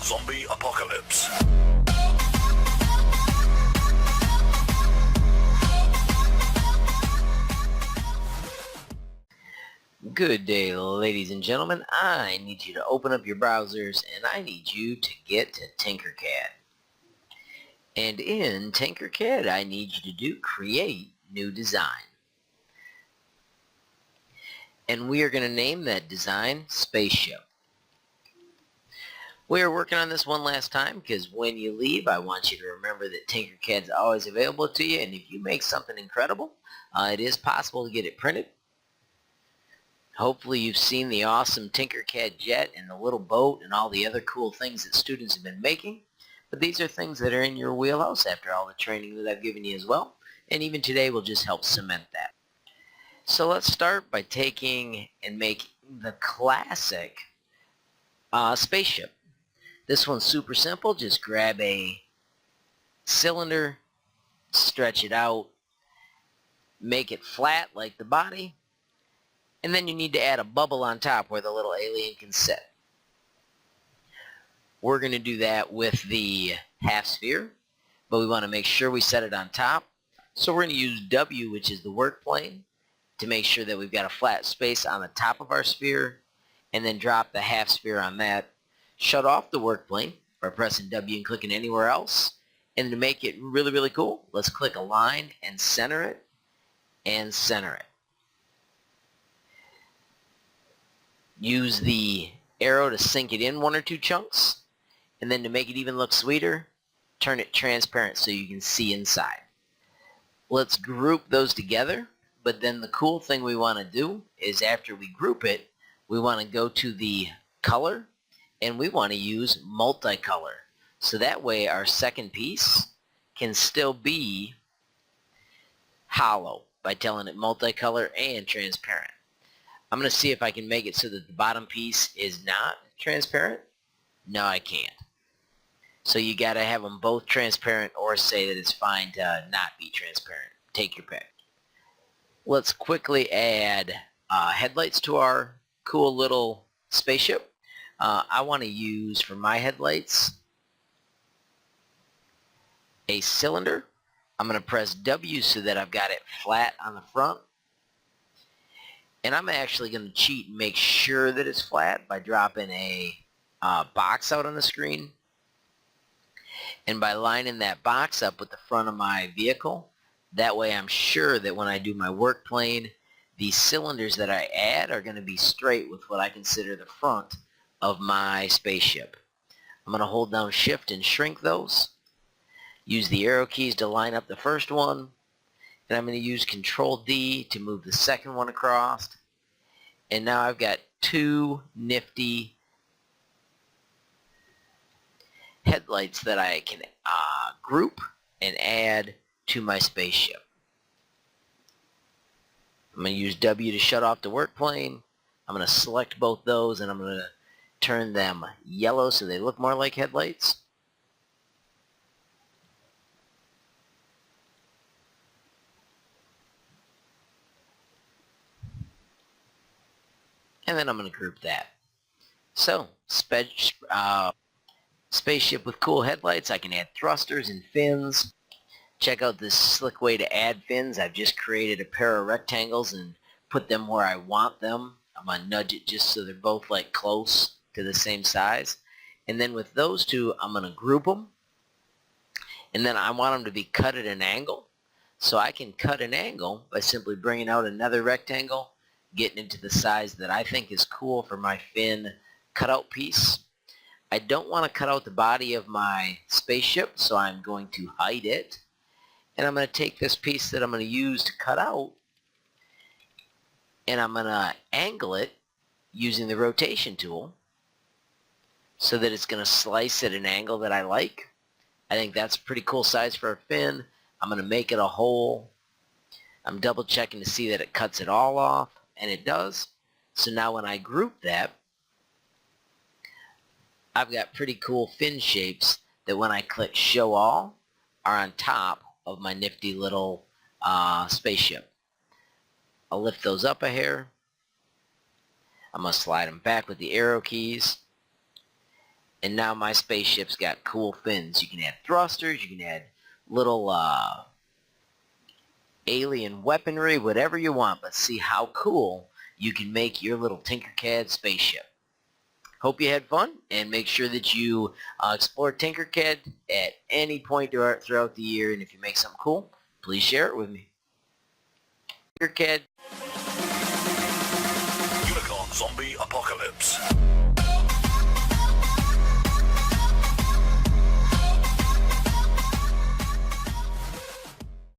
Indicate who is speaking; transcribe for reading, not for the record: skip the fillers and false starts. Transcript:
Speaker 1: Zombie apocalypse.
Speaker 2: Good day, ladies and gentlemen. I need you to open up your browsers and I need you to get to Tinkercad. And in Tinkercad, I need you to do create new design. And we are going to name that design Spaceship. We are working on this one last time because when you leave, I want you to remember that Tinkercad's always available to you, and if you make something incredible, it is possible to get it printed. Hopefully you've seen the awesome Tinkercad jet and the little boat and all the other cool things that students have been making. But these are things that are in your wheelhouse after all the training that I've given you as well. And even today will just help cement that. So let's start by taking and making the classic spaceship. This one's super simple. Just grab a cylinder, stretch it out, make it flat like the body, and then you need to add a bubble on top where the little alien can sit. We're going to do that with the half sphere, but we want to make sure we set it on top. So we're going to use W, which is the work plane, to make sure that we've got a flat space on the top of our sphere, and then drop the half sphere on that. Shut off the work plane by pressing W and clicking anywhere else. And to make it really, really cool, let's click Align and center it, and center it. Use the arrow to sink it in one or two chunks, and then to make it even look sweeter, turn it transparent so you can see inside. Let's group those together, but then the cool thing we want to do is after we group it, we want to go to the color, and we want to use multicolor. So that way our second piece can still be hollow by telling it multicolor and transparent. I'm going to see if I can make it so that the bottom piece is not transparent. No, I can't. So you got to have them both transparent or say that it's fine to not be transparent. Take your pick. Let's quickly add headlights to our cool little spaceship. I want to use, for my headlights, a cylinder. I'm going to press W so that I've got it flat on the front. And I'm actually going to cheat and make sure that it's flat by dropping a box out on the screen. And by lining that box up with the front of my vehicle, that way I'm sure that when I do my work plane, the cylinders that I add are going to be straight with what I consider the front of my spaceship. I'm going to hold down Shift and shrink those. Use the arrow keys to line up the first one. And I'm going to use Control D to move the second one across. And now I've got two nifty headlights that I can group and add to my spaceship. I'm going to use W to shut off the work plane. I'm going to select both those and I'm going to turn them yellow so they look more like headlights. And then I'm going to group that. So, spaceship with cool headlights. I can add thrusters and fins. Check out this slick way to add fins. I've just created a pair of rectangles and put them where I want them. I'm going to nudge it just so they're both like close to the same size. And then with those two, I'm going to group them. And then I want them to be cut at an angle. So I can cut an angle by simply bringing out another rectangle, getting into the size that I think is cool for my fin cutout piece. I don't want to cut out the body of my spaceship, so I'm going to hide it. And I'm going to take this piece that I'm going to use to cut out, and I'm going to angle it using the rotation tool so that it's going to slice at an angle that I like. I think that's a pretty cool size for a fin. I'm going to make it a hole. I'm double checking to see that it cuts it all off, and it does. So now when I group that, I've got pretty cool fin shapes that when I click Show All are on top of my nifty little spaceship. I'll lift those up a hair. I'm going to slide them back with the arrow keys. And now my spaceship's got cool fins. You can add thrusters, you can add little alien weaponry, whatever you want, but see how cool you can make your little Tinkercad spaceship. Hope you had fun, and make sure that you explore Tinkercad at any point throughout the year, and if you make something cool, please share it with me. Tinkercad
Speaker 1: Unicorn Zombie Apocalypse.